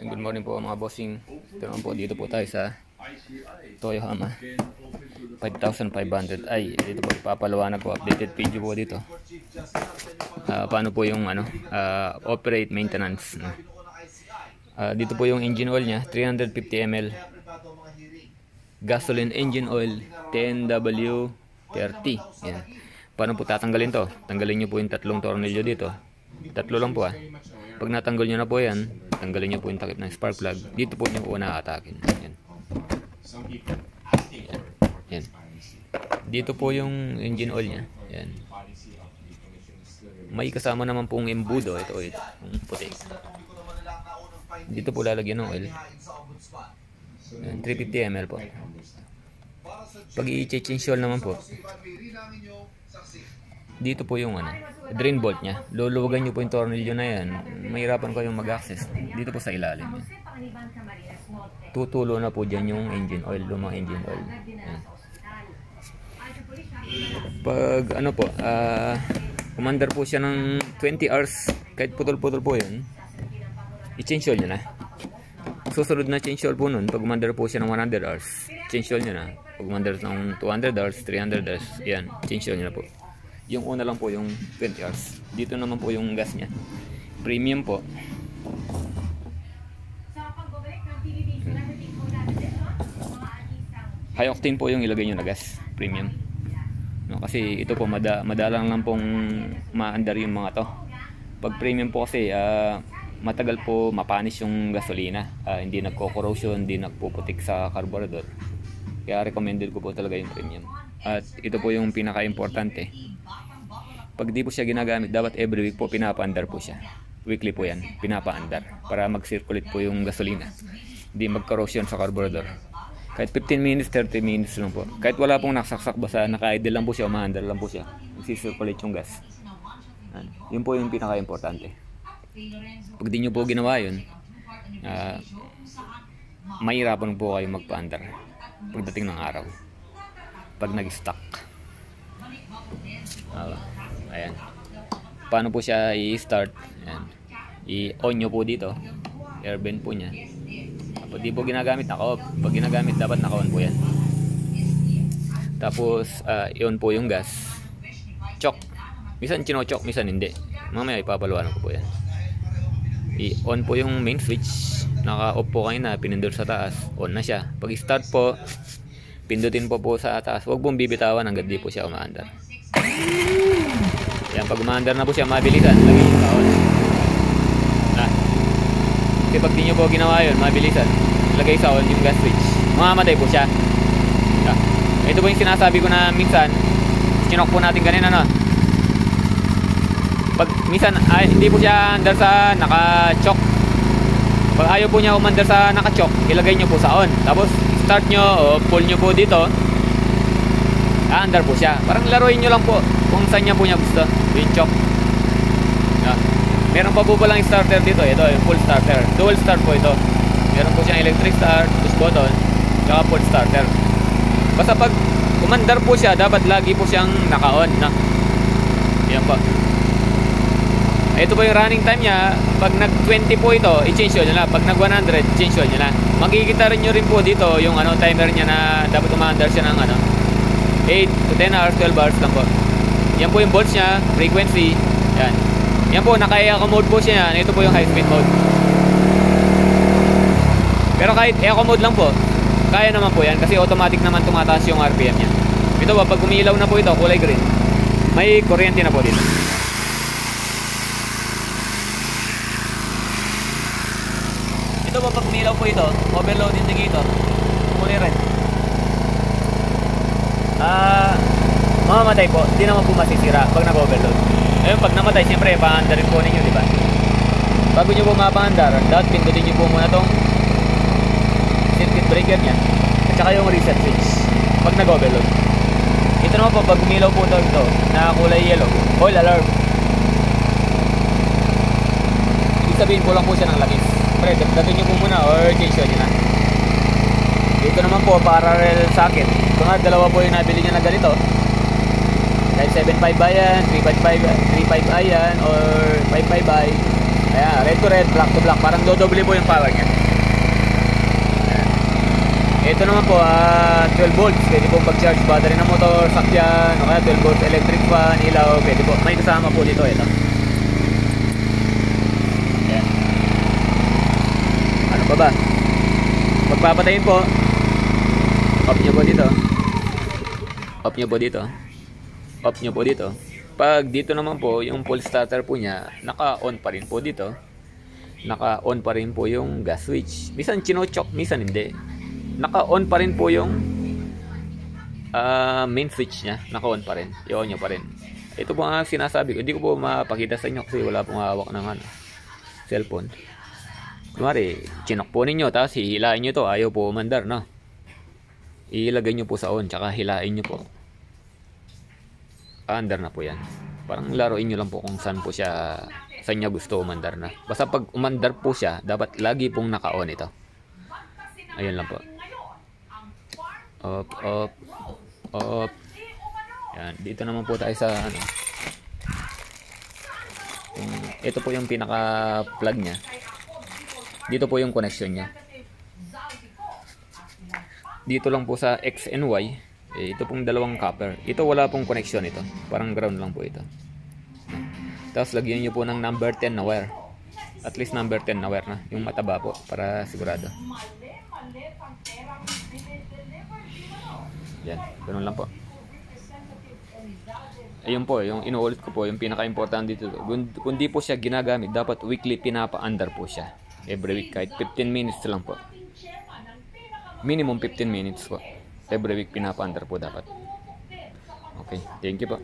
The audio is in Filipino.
Good morning po mga bossing. Ito naman po, dito po tayo sa Toyohama 5500. Ay, dito po ipapaliwanag ko, updated video po dito. Paano po yung operate maintenance, no? Dito po yung engine oil nya, 350 ml. Gasoline engine oil 10W30. Yan. Paano po tatanggalin to? Tanggalin nyo po yung tatlong tornilyo dito. Tatlo lang po Pag natanggal nyo na po yan, tanggalin nyo po yung takip ng spark plug. Dito po nyo po na-atakin. Yan. Yan. Dito po yung engine oil nya. Yan. May kasama naman pong embudo. Ito, yung puti. Dito po lalagyan ng oil. Yan, 350 ml po. Pag i-change oil naman po, dito po yung drain bolt nya. Luluwagan nyo po yung tornilyo na yan. Mahirapan kayong mag-access. Dito po sa ilalim. Tutulo na po dyan yung engine oil, lumang engine oil. Yan. Pag commander po siya ng 20 hours, kahit putol-putol po yun, i-change oil nyo na. Susunod na change oil po nun, pag commander po siya ng 100 hours, change oil nyo na. Pag commander ng 200 hours, 300 hours, yan, change oil nyo na po. Yung una lang po yung 20 hours. Dito naman po yung gas nya. Premium po. High octane po yung ilagay nyo na gas. Premium. No, kasi ito po madalang lang pong maandar yung mga to. Pag premium po kasi matagal po mapanis yung gasolina. Hindi nagko-corrosion, hindi nagpuputik sa carburetor. Kaya recommended ko po talaga yung premium. At ito po yung pinaka-importante. Pag di po siya ginagamit, dapat every week po pinapaandar po siya. Weekly po yan, pinapaandar. Para mag-circulate po yung gasolina. Hindi mag-corrosion sa carburetor. Kahit 15 minutes, 30 minutes lang po. Kahit wala pong naksaksak, basta naka-idle lang po siya, umaandar lang po siya. Mag-circulate yung gas. Yun po yung pinaka-importante. Pag di nyo po ginawa yun, mahirapan po kayo magpaandar pagdating ng araw. Pag nag-stuck. Ayan. Paano po siya i-start? Ayan. I-on nyo po dito. Air vent po niya. Pag di po ginagamit, naka-off. Pag ginagamit, dapat naka-on po yan. Tapos, i-on po yung gas. Choke. Minsan chino-choke, minsan hindi. Mamaya ipapaluan ko po yan. I-on po yung main switch. Naka-off po kayo na, pinindot sa taas. On na siya. Pag start po, pindutin po sa taas. Huwag pong bibitawan hanggang di po siya umaandar. Yan, pag umaandar na po siya, mabilisan. Lagay yung taon. Kasi pag di nyo po ginawa yun, mabilisan. Lagay sa on yung gas switch. Mamamatay po siya. Ito po yung sinasabi ko na minsan, kinok po natin kanina, no? Pag minsan, hindi po siya andar sa naka-choke. Pag ayaw po niya umandar sa naka-choke, ilagay nyo po sa on. Tapos, start nyo o pull nyo po dito, andar po siya. Parang laruin nyo lang po kung saan niya po niya gusto. Yung choke. Meron pa po palang starter dito. Ito yung full starter. Dual start po ito. Meron po siyang electric start, push button, tsaka full starter. Basta pag umandar po siya, dapat lagi po siyang naka-on. Yan po. Ito po yung running time niya. Pag nag-20 po ito, i-change oil nyo na. Pag nag-100, change oil nyo na. Makikita rin nyo rin po dito yung timer niya na dapat umandar siya ng 8 to 10 hours, 12 hours lang po. Yan po yung volts niya, frequency. Yan. Yan po, naka-eco mode po siya yan. Ito po yung high speed mode. Pero kahit eco mode lang po, kaya naman po yan kasi automatic naman tumataas yung RPM niya. Ito po, pag umiilaw na po ito, kulay green, may kuryente na po dito. Ito po, pag umiilaw po ito, overload indicator, kulay red. Mamamatay po, hindi naman po masisira pag nag-overload. Ngayon, pag namatay, siyempre, paandarin po ninyo, di ba? Bago nyo po mapaandar, dapat pindutin nyo po muna tong circuit breaker nya at saka yung reset switch pag nag-overload. Ito naman po, pag umilaw po ito na kulay yellow, oil alarm. Ibig sabihin po lang po siya ng langis. Pre, dagdagan nyo po muna or change nyo na. Dito naman po, parallel socket. Ito nga, dalawa po yung nabili nyo na ganito. Kahit 7.5 ba yan, 3.5 ba yan, or 5.5 ba. Ayan, red to red, black to black. Parang dodoble po yung power niya. Ayan. Ito naman po, 12 volts. Pwede po pag-charge battery ng motor, sakyan, o kaya 12 volts electric fan, ilaw. Pwede po. May kasama po dito ito. Ayan. Ano pa ba? Pagpapatayin po, off nyo po dito. Off nyo po dito. Off nyo po dito. Pag dito naman po, yung full starter po niya, naka-on pa rin po dito. Naka-on pa rin po yung gas switch. Minsan chino-chock, minsan hindi. Naka-on pa rin po yung main switch niya. Naka-on pa rin. I-on nyo pa rin. Ito po ang sinasabi ko. Hindi ko po mapakita sa inyo kasi wala pong hawak ng cellphone. Kumari, chinok po ninyo, tapos hihilain nyo to. Ayaw po umandar, no? Ilagay nyo po sa on, tsaka hilain nyo po. Andar na po yan. Parang laruin nyo lang po kung saan po siya, saan niya gusto umandar na. Basta pag umandar po siya, dapat lagi pong naka-on ito. Ayun lang po. Up, up, up. Yan. Dito naman po tayo sa ano. Ito po yung pinaka-plug niya. Dito po yung connection niya. Dito lang po sa X and Y. Ito pong dalawang copper. Ito wala pong connection ito. Parang ground lang po ito. Tapos lagyan nyo po ng number 10 na wire. At least number 10 na wire na. Yung mataba po para sigurado. Yan. Ganun lang po. Ayun po. Yung inuulit ko po. Yung pinaka-importante dito. Kung di po siya ginagamit, dapat weekly pinapa-under po siya. Every week. Kahit 15 minutes lang po. Minimum 15 minutes po. Every week pinapa-under po dapat. Okay, thank you po.